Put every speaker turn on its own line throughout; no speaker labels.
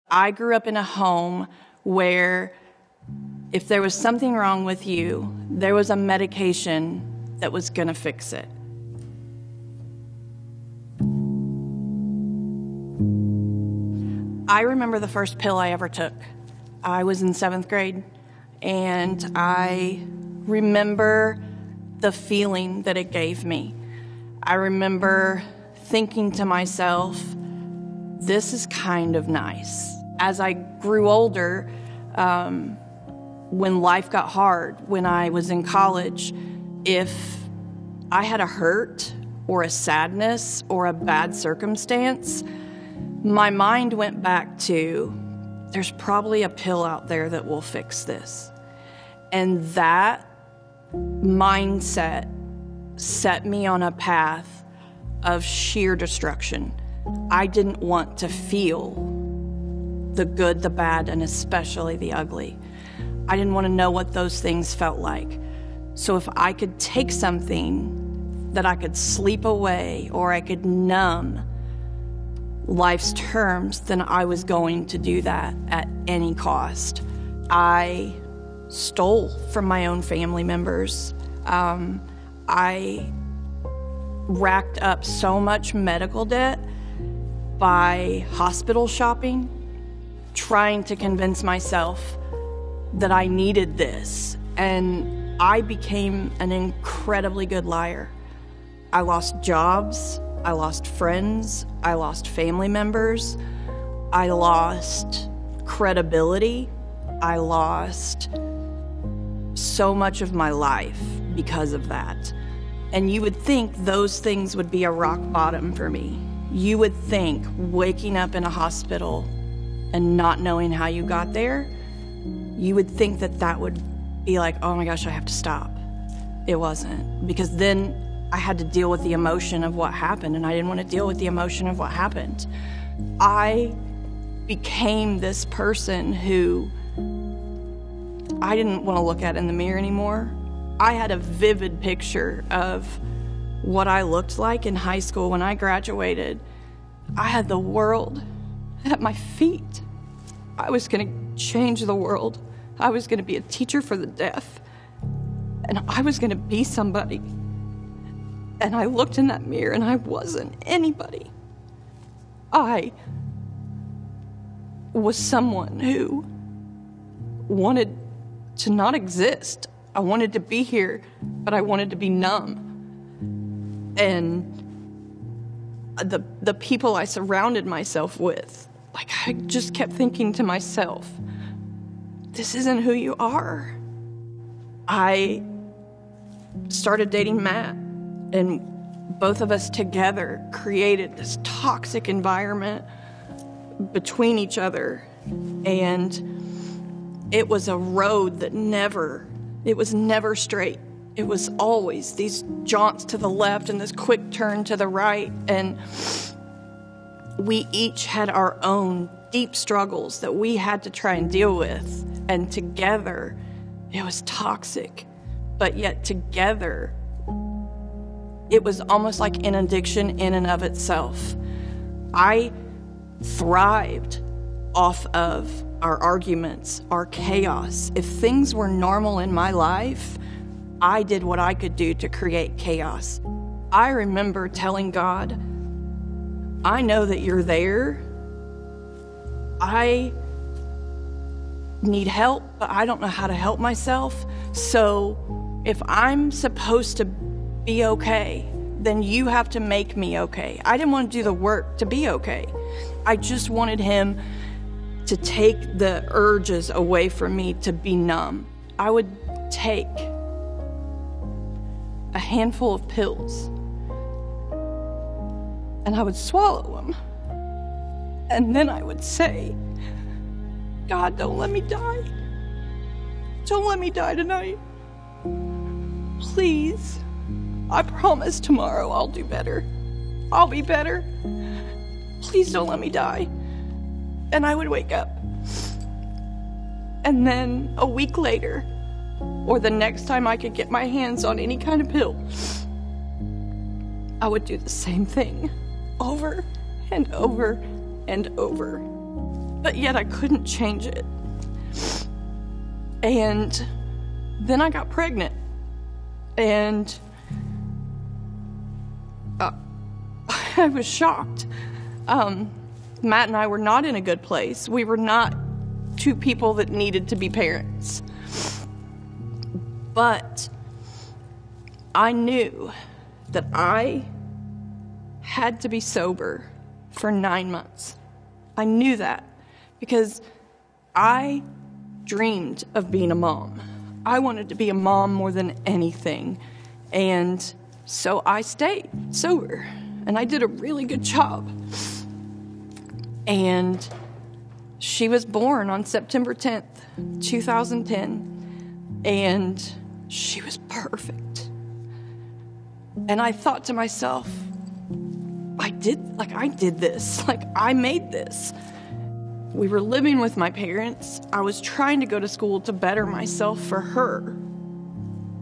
I grew up in a home where if there was something wrong with you, there was a medication that was going to fix it. I remember the first pill I ever took. I was in 7th grade, and I remember the feeling that it gave me. I remember thinking to myself, this is kind of nice. As I grew older, when life got hard, when I was in college, if I had a hurt or a sadness or a bad circumstance, my mind went back to, there's probably a pill out there that will fix this. And that mindset set me on a path of sheer destruction. I didn't want to feel the good, the bad, and especially the ugly. I didn't want to know what those things felt like. So if I could take something that I could sleep away or I could numb life's terms, then I was going to do that at any cost. I stole from my own family members. I racked up so much medical debt by hospital shopping, trying to convince myself that I needed this. And I became an incredibly good liar. I lost jobs, I lost friends, I lost family members, I lost credibility, I lost so much of my life because of that. And you would think those things would be a rock bottom for me. You would think waking up in a hospital and not knowing how you got there, you would think that that would be like, oh my gosh, I have to stop. It wasn't, because then I had to deal with the emotion of what happened, and I didn't want to deal with the emotion of what happened. I became this person who I didn't want to look at in the mirror anymore. I had a vivid picture of what I looked like in high school when I graduated. I had the world at my feet. I was going to change the world. I was going to be a teacher for the deaf, and I was going to be somebody. And I looked in that mirror and I wasn't anybody. I was someone who wanted to not exist. I wanted to be here, but I wanted to be numb. And the people I surrounded myself with, like, I just kept thinking to myself, this isn't who you are. I started dating Matt, and both of us together created this toxic environment between each other. And it was a road that it was never straight. It was always these jaunts to the left and this quick turn to the right. And we each had our own deep struggles that we had to try and deal with. And together, it was toxic. But yet together, it was almost like an addiction in and of itself. I thrived off of our arguments, our chaos. If things were normal in my life, I did what I could do to create chaos. I remember telling God, I know that you're there. I need help, but I don't know how to help myself. So if I'm supposed to be okay, then you have to make me okay. I didn't want to do the work to be okay. I just wanted him to take the urges away from me to be numb. I would take a handful of pills and I would swallow them. And then I would say, God, don't let me die. Don't let me die tonight. Please. I promise tomorrow I'll do better. I'll be better. Please don't let me die. And I would wake up. And then a week later, or the next time I could get my hands on any kind of pill, I would do the same thing over and over and over. but yet I couldn't change it. And then I got pregnant, and I was shocked. Matt and I were not in a good place. We were not two people that needed to be parents. But I knew that I had to be sober for 9 months. I knew that because I dreamed of being a mom. I wanted to be a mom more than anything. And so I stayed sober, and I did a really good job. And she was born on September 10th, 2010, and she was perfect. And I thought to myself, I did this. I made this. We were living with my parents. I was trying to go to school to better myself for her.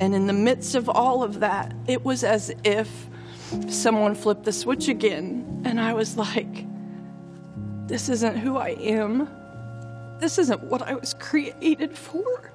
And in the midst of all of that, it was as if someone flipped the switch again. And I was like, this isn't who I am. This isn't what I was created for.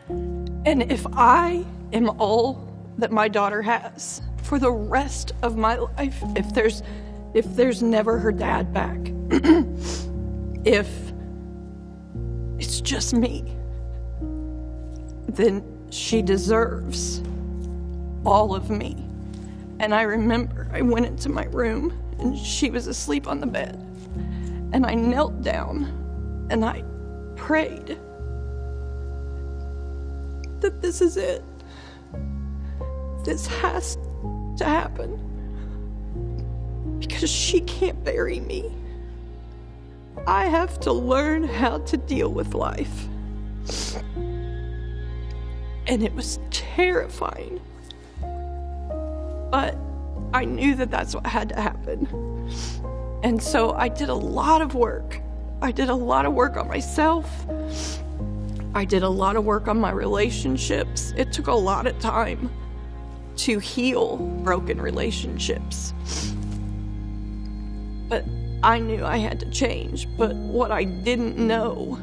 And if I am all that my daughter has for the rest of my life, if there's never her dad back, if it's just me, then she deserves all of me. And I remember I went into my room and she was asleep on the bed. And I knelt down and I prayed that this is it. This has to happen because she can't bury me. I have to learn how to deal with life. And it was terrifying. But I knew that that's what had to happen. And so I did a lot of work. I did a lot of work on myself. I did a lot of work on my relationships. It took a lot of time to heal broken relationships. But I knew I had to change. But what I didn't know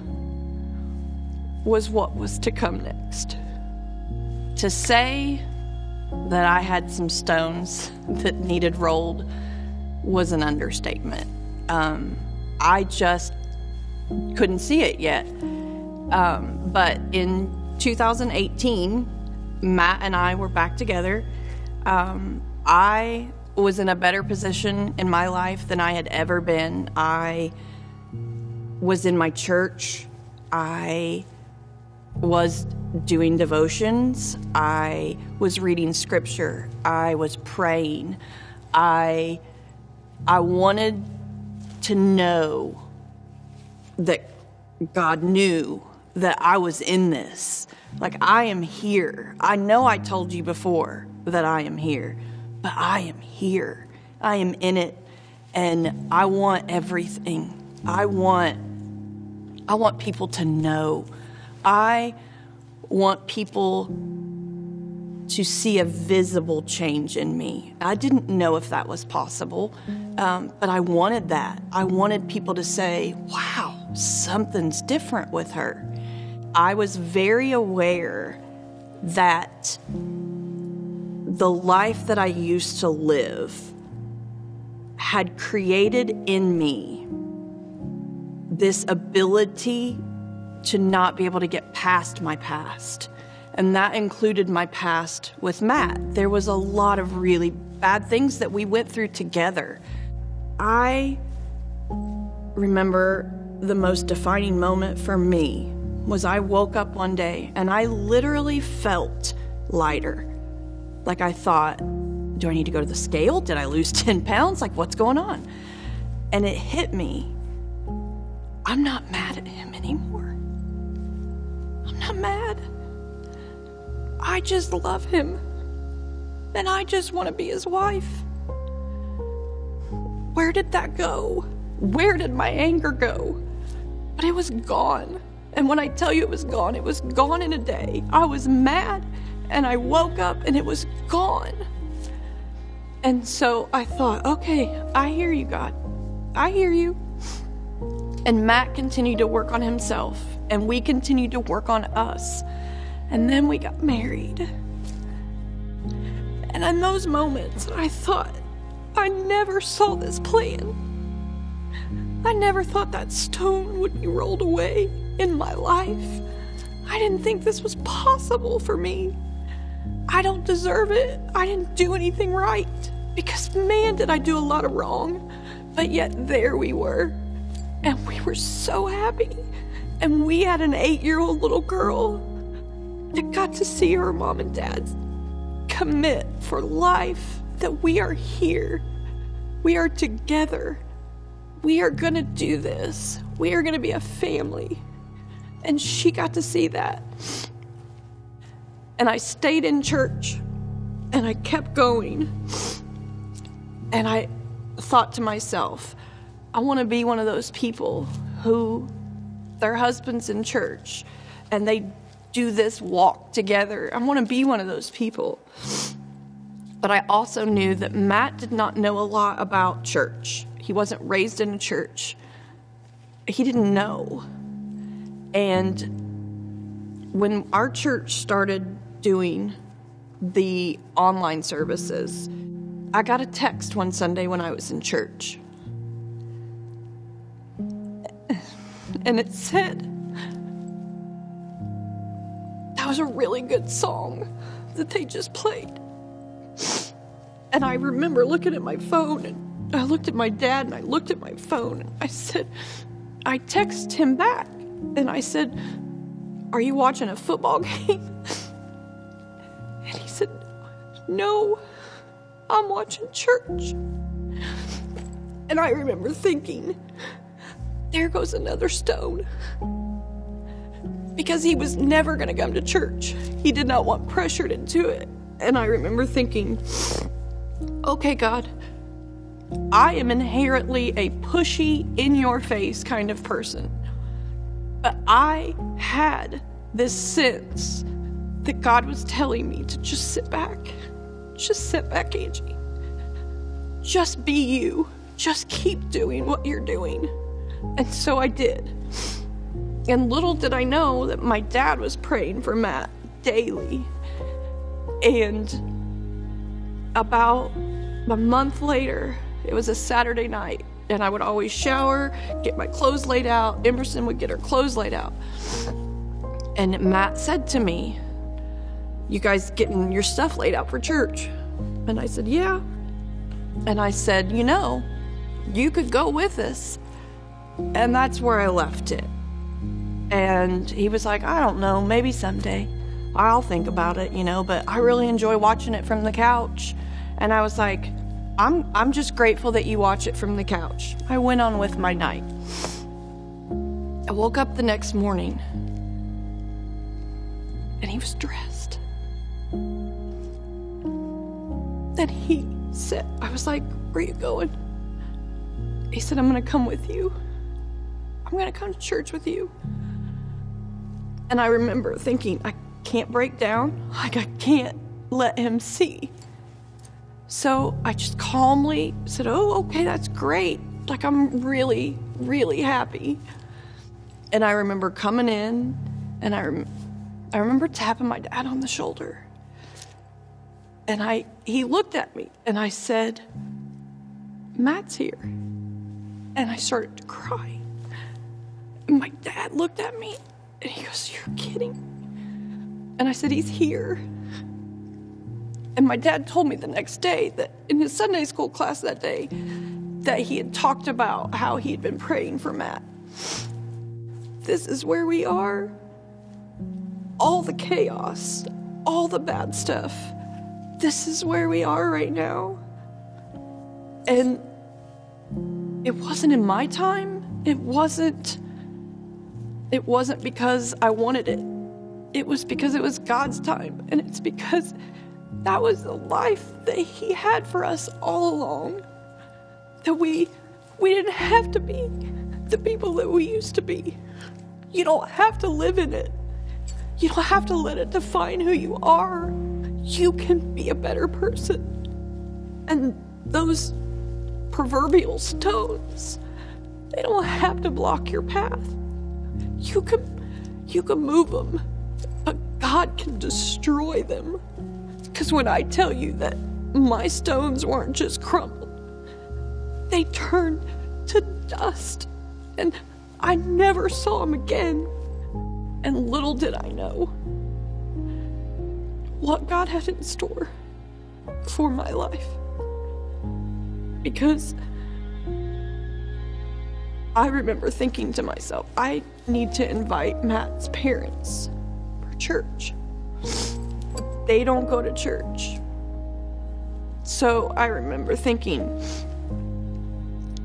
was what was to come next. To say that I had some stones that needed rolled was an understatement. I just couldn't see it yet. But in 2018, Matt and I were back together. I was in a better position in my life than I had ever been. I was in my church. I was doing devotions. I was reading scripture. I was praying. I wanted to know that God knew that I was in this. Like, I am here. I know I told you before that I am here, but I am here. I am in it, and I want everything. I want people to know. I want people to see a visible change in me. I didn't know if that was possible, but I wanted that. I wanted people to say, wow, something's different with her. I was very aware that the life that I used to live had created in me this ability to not be able to get past my past. And that included my past with Matt. There was a lot of really bad things that we went through together. I remember the most defining moment for me was I woke up one day and I literally felt lighter. Like, I thought, do I need to go to the scale? Did I lose 10 pounds? Like, what's going on? And it hit me. I'm not mad at him anymore. I'm not mad. I just love him. And I just want to be his wife. Where did that go? Where did my anger go? But it was gone. And when I tell you it was gone in a day. I was mad and I woke up and it was gone. And so I thought, okay, I hear you, God. I hear you. And Matt continued to work on himself, and we continued to work on us. And then we got married. And in those moments, I thought, I never saw this plan. I never thought that stone would be rolled away in my life. I didn't think this was possible for me. I don't deserve it. I didn't do anything right. Because man, did I do a lot of wrong. But yet there we were. And we were so happy. And we had an 8-year-old little girl that got to see her mom and dad commit for life, that we are here. We are together. We are gonna do this. We are gonna be a family. And she got to see that. And I stayed in church, and I kept going. And I thought to myself, I want to be one of those people who their husband's in church and they do this walk together. I want to be one of those people. But I also knew that Matt did not know a lot about church. He wasn't raised in a church. He didn't know. And when our church started doing the online services, I got a text one Sunday when I was in church. And it said, that was a really good song that they just played. And I remember looking at my phone, and I looked at my dad, and I looked at my phone, and I said, I texted him back, and I said, are you watching a football game? And he said, no, I'm watching church. And I remember thinking, there goes another stone. Because he was never going to come to church. He did not want pressured into it. And I remember thinking, okay, God, I am inherently a pushy, in-your-face kind of person. But I had this sense that God was telling me to just sit back. Just sit back, Angie. Just be you. Just keep doing what you're doing. And so I did. And little did I know that my dad was praying for Matt daily. And about a month later, it was a Saturday night, and I would always shower, get my clothes laid out. Emerson would get her clothes laid out. And Matt said to me, you guys getting your stuff laid out for church? And I said, yeah. And I said, you know, you could go with us. And that's where I left it. And he was like, I don't know, maybe someday. I'll think about it, you know, but I really enjoy watching it from the couch. And I was like, I'm just grateful that you watch it from the couch. I went on with my night. I woke up the next morning, and he was dressed. And he said, I was like, where are you going? He said, I'm going to come with you. I'm going to come to church with you. And I remember thinking, I can't break down. Like, I can't let him see. So I just calmly said, oh, okay, that's great. Like, I'm really, really happy. And I remember coming in, and I remember tapping my dad on the shoulder. And he looked at me, and I said, Matt's here. And I started to cry. And my dad looked at me, and he goes, you're kidding. And I said, he's here. And my dad told me the next day that in his Sunday school class that day, that he had talked about how he had been praying for Matt. This is where we are. All the chaos, all the bad stuff. This is where we are right now. And it wasn't in my time. It wasn't because I wanted it. It was because it was God's time. And it's because that was the life that he had for us all along. That we didn't have to be the people that we used to be. You don't have to live in it. You don't have to let it define who you are. You can be a better person. And those proverbial stones They don't have to block your path. You can move them, but God can destroy them. Because when I tell you that my stones weren't just crumbled, they turned to dust, and I never saw them again. And little did I know what God had in store for my life. Because I remember thinking to myself, I need to invite Matt's parents for church. They don't go to church. So I remember thinking,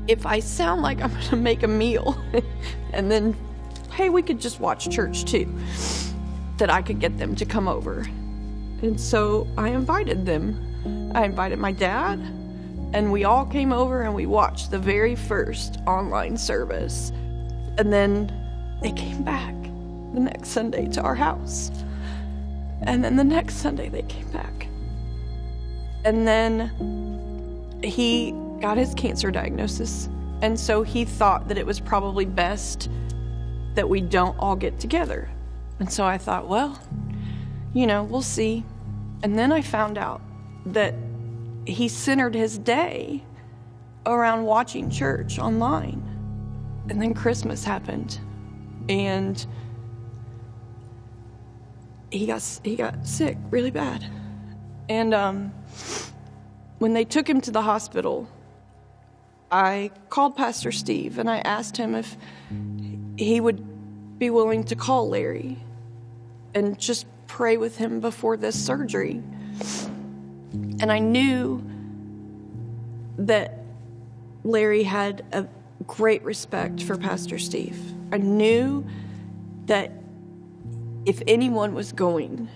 if I sound like I'm going to make a meal and then, hey, we could just watch church too, that I could get them to come over. And so I invited them. I invited my dad, and we all came over and we watched the very first online service. And then they came back the next Sunday to our house. And then the next Sunday they came back. And then he got his cancer diagnosis. And so he thought that it was probably best that we don't all get together. And so I thought, well, we'll see. And then I found out that he centered his day around watching church online. And then Christmas happened, and he got sick really bad. And when they took him to the hospital, I called Pastor Steve and I asked him if he would be willing to call Larry and just pray with him before this surgery. And I knew that Larry had a great respect for Pastor Steve. I knew that if anyone was going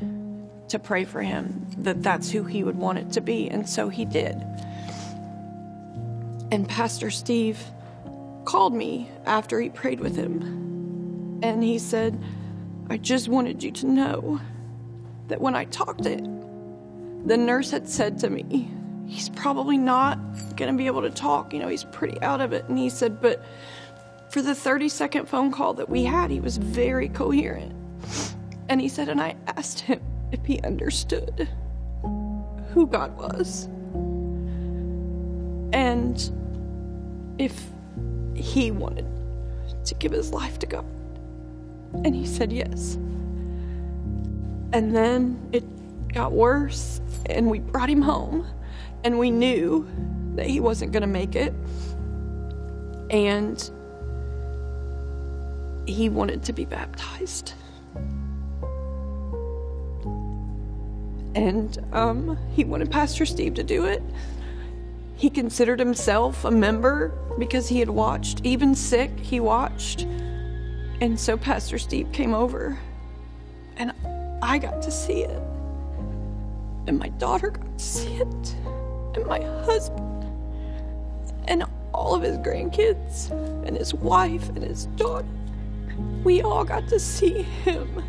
to pray for him, that's who he would want it to be. And so he did. And Pastor Steve called me after he prayed with him. And he said, I just wanted you to know that when I talked to him, the nurse had said to me, he's probably not going to be able to talk. He's pretty out of it. And he said, but for the 30-second phone call that we had, he was very coherent. And he said, and I asked him if he understood who God was. And if he wanted to give his life to God. And he said yes. And then it got worse, and we brought him home, and we knew that he wasn't going to make it. And he wanted to be baptized. And he wanted Pastor Steve to do it. He considered himself a member because he had watched. Even sick, he watched. And so Pastor Steve came over, and I got to see it. And my daughter got to see it. And my husband. And all of his grandkids. And his wife and his daughter. We all got to see him.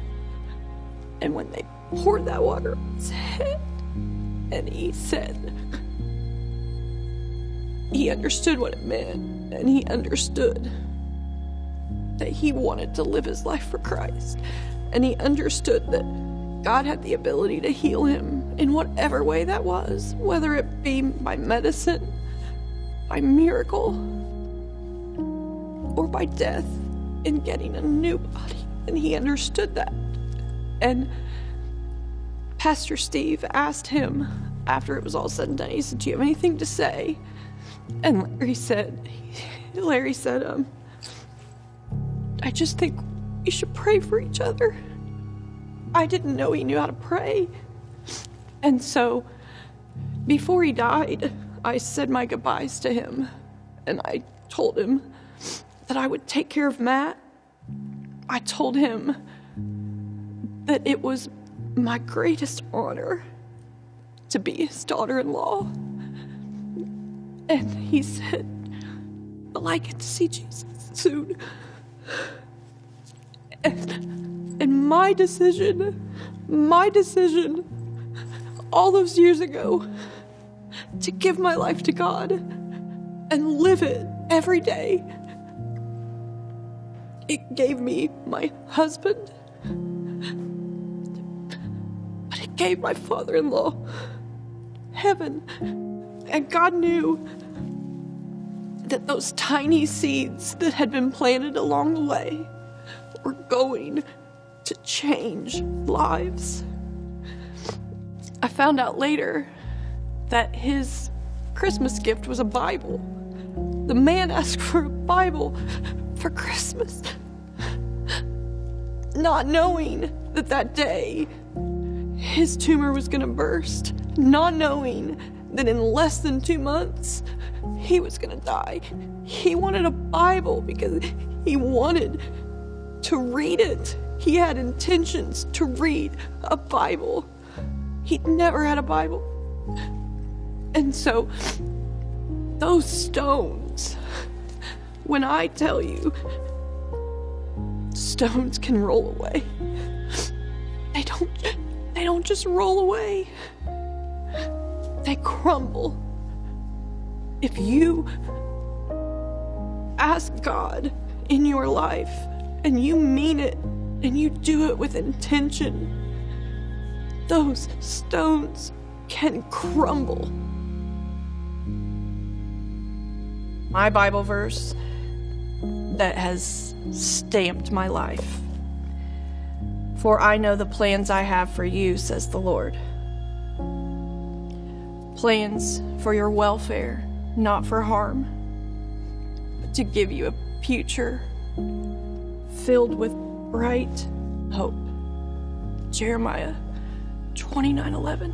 And when they poured that water on his head, and he said, he understood what it meant, and he understood that he wanted to live his life for Christ, and he understood that God had the ability to heal him in whatever way that was, whether it be by medicine, by miracle, or by death in getting a new body, and he understood that. And Pastor Steve asked him after it was all said and done, he said, do you have anything to say? And Larry said, I just think we should pray for each other. I didn't know he knew how to pray. And so before he died, I said my goodbyes to him, and I told him that I would take care of Matt. I told him that it was my greatest honor to be his daughter-in-law. And he said, well, I get to see Jesus soon. And my decision all those years ago to give my life to God and live it every day It gave me my husband, but it gave my father-in-law heaven. And God knew that those tiny seeds that had been planted along the way were going to change lives. I found out later that his Christmas gift was a Bible. The man asked for a Bible for Christmas, not knowing that that day his tumor was going to burst, not knowing that in less than 2 months he was going to die. He wanted a Bible because he wanted to read it. He had intentions to read a Bible. He'd never had a Bible. And so those stones, when I tell you, stones can roll away. They don't just roll away. They crumble. If you ask God in your life and you mean it and you do it with intention, those stones can crumble. My Bible verse that has stamped my life. For I know the plans I have for you, says the Lord. Plans for your welfare, not for harm, but to give you a future filled with bright hope. Jeremiah 29:11.